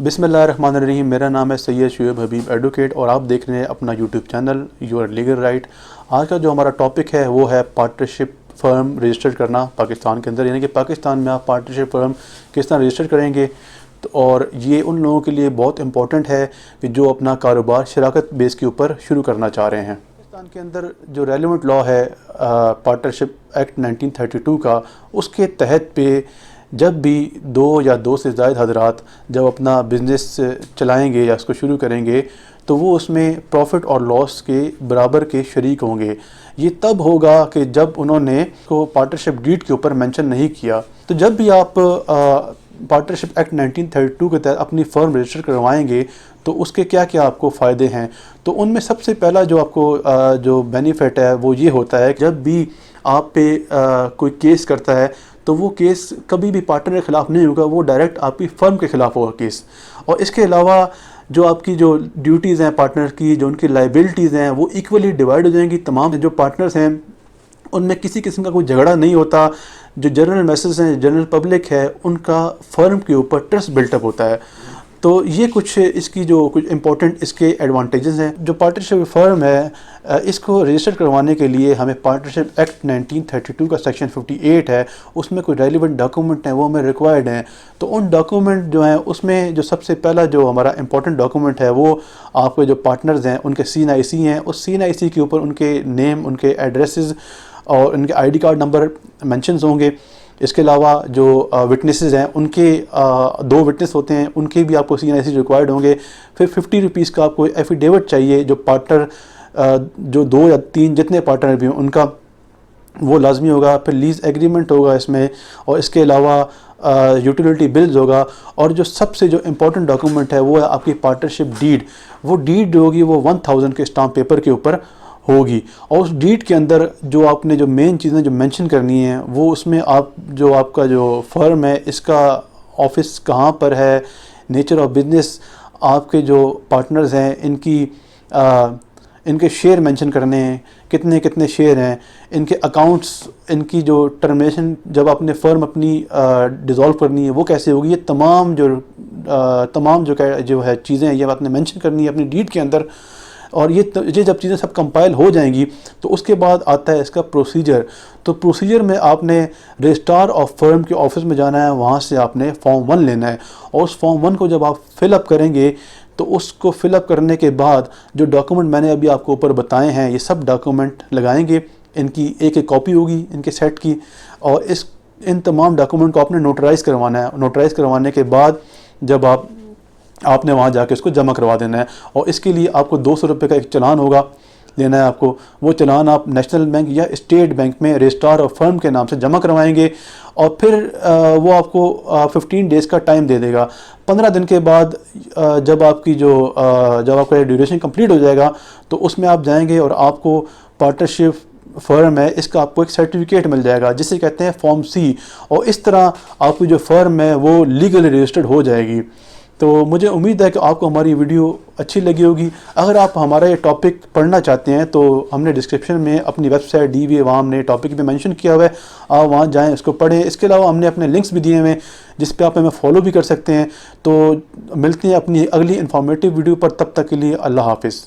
बिस्मिल्लाहिर्रहमानिर्रहीम। मेरा नाम है सैयद शुएब हबीब एडवोकेट और आप देख रहे हैं अपना YouTube channel your legal right. आज का जो हमारा टॉपिक है वो है पार्टनरशिप फ़र्म रजिस्टर करना पाकिस्तान के अंदर, यानी कि पाकिस्तान में आप पार्टनरशिप फ़र्म किस तरह रजिस्टर करेंगे। तो और ये उन लोगों के लिए बहुत इंपॉर्टेंट है कि जो अपना कारोबार शराकत बेस के ऊपर शुरू करना चाह रहे हैं। पाकिस्तान के अंदर जो रेलिवेंट लॉ है पार्टनरशिप एक्ट 1932 का, उसके तहत पे जब भी दो या दो से ज़ायद हज़रात जब अपना बिज़नेस चलाएंगे या उसको शुरू करेंगे तो वो उसमें प्रॉफिट और लॉस के बराबर के शरीक होंगे। ये तब होगा कि जब उन्होंने को पार्टनरशिप डीड के ऊपर मेंशन नहीं किया। तो जब भी आप पार्टनरशिप एक्ट 1932 के तहत अपनी फ़र्म रजिस्टर करवाएंगे तो उसके क्या क्या आपको फ़ायदे हैं। तो उनमें सबसे पहला जो आपको जो बेनिफिट है वो ये होता है कि जब भी आप पे कोई केस करता है तो वो केस कभी भी पार्टनर के ख़िलाफ़ नहीं होगा, वो डायरेक्ट आपकी फ़र्म के ख़िलाफ़ होगा केस। और इसके अलावा जो आपकी जो ड्यूटीज़ हैं पार्टनर की, जो उनकी लाइबिलिटीज़ हैं वो इक्वली डिवाइड हो जाएंगी। तमाम जो पार्टनर्स हैं उनमें किसी किस्म का कोई झगड़ा नहीं होता। जो जनरल मैसेज हैं, जनरल पब्लिक है, उनका फ़र्म के ऊपर ट्रस्ट बिल्टअप होता है। तो ये कुछ इसकी जो कुछ इंपॉर्टेंट इसके एडवांटेजेस हैं। जो पार्टनरशिप फ़र्म है इसको रजिस्टर करवाने के लिए हमें पार्टनरशिप एक्ट 1932 का सेक्शन 58 है, उसमें कोई रेलिवेंट डॉक्यूमेंट हैं वो हमें रिक्वायर्ड हैं। तो उन डॉक्यूमेंट जो हैं उसमें जो सबसे पहला जो हमारा इंपॉर्टेंट डॉक्यूमेंट है वो आपके जो पार्टनर्स हैं उनके CNIC हैं। उस CNIC के ऊपर उनके नेम, उनके एड्रेसेस और उनके ID कार्ड नंबर मेंशन्स होंगे। इसके अलावा जो विटनेसेस हैं उनके 2 विटनेस होते हैं, उनके भी आपको CNIC रिक्वायर्ड होंगे। फिर 50 रुपीज़ का आपको एफिडेविट चाहिए। जो पार्टनर जो 2 या 3 जितने पार्टनर भी हों उनका वो लाजमी होगा। फिर लीज़ एग्रीमेंट होगा इसमें, और इसके अलावा यूटिलिटी बिल्स होगा। और जो सबसे जो इम्पोर्टेंट डॉक्यूमेंट है वो है आपकी पार्टनरशिप डीड। वो डीड जो होगी वो 1000 के स्टाम्प पेपर के ऊपर होगी। और उस डीड के अंदर जो आपने जो मेन चीज़ें जो मेंशन करनी हैं वो उसमें आप जो आपका जो फर्म है इसका ऑफिस कहाँ पर है, नेचर ऑफ बिज़नेस, आपके जो पार्टनर्स हैं इनके शेयर मेंशन करने हैं, कितने कितने शेयर हैं, इनके अकाउंट्स, इनकी जो टर्मिनेशन जब आपने फ़र्म अपनी डिज़ोल्व करनी है वो कैसे होगी। ये तमाम जो है चीज़ें ये आपने मेंशन करनी है अपनी डीड के अंदर। और ये जब चीज़ें सब कंपाइल हो जाएंगी तो उसके बाद आता है इसका प्रोसीजर। तो प्रोसीजर में आपने रजिस्ट्रार ऑफ फर्म के ऑफिस में जाना है, वहाँ से आपने फॉर्म 1 लेना है। और उस फॉर्म 1 को जब आप फिलअप करेंगे तो उसको फिलअप करने के बाद जो डॉक्यूमेंट मैंने अभी आपको ऊपर बताए हैं ये सब डॉक्यूमेंट लगाएंगे। इनकी एक एक कॉपी होगी इनके सेट की, और इन तमाम डॉक्यूमेंट को आपने नोटराइज़ करवाना है। नोटराइज़ करवाने के बाद जब आपने वहाँ जाके उसको जमा करवा देना है। और इसके लिए आपको 200 रुपये का एक चालान होगा लेना है आपको। वो चालान आप नेशनल बैंक या स्टेट बैंक में रजिस्ट्रार और फर्म के नाम से जमा करवाएंगे। और फिर वो आपको 15 डेज़ का टाइम दे देगा। 15 दिन के बाद जब आपका ड्यूरेशन कंप्लीट हो जाएगा तो उसमें आप जाएंगे और आपको पार्टनरशिप फ़र्म है इसका आपको एक सर्टिफिकेट मिल जाएगा जिसे कहते हैं फॉर्म C। और इस तरह आपकी जो फ़र्म है वो लीगली रजिस्टर्ड हो जाएगी। तो मुझे उम्मीद है कि आपको हमारी वीडियो अच्छी लगी होगी। अगर आप हमारा ये टॉपिक पढ़ना चाहते हैं तो हमने डिस्क्रिप्शन में अपनी वेबसाइट दी हुई है, वहाँ हमने टॉपिक भी मेंशन किया हुआ है, आप वहाँ जाएं उसको पढ़ें। इसके अलावा हमने अपने लिंक्स भी दिए हुए हैं जिस पे आप हमें फॉलो भी कर सकते हैं। तो मिलते हैं अपनी अगली इन्फॉर्मेटिव वीडियो पर, तब तक के लिए अल्लाह हाफ़िज़।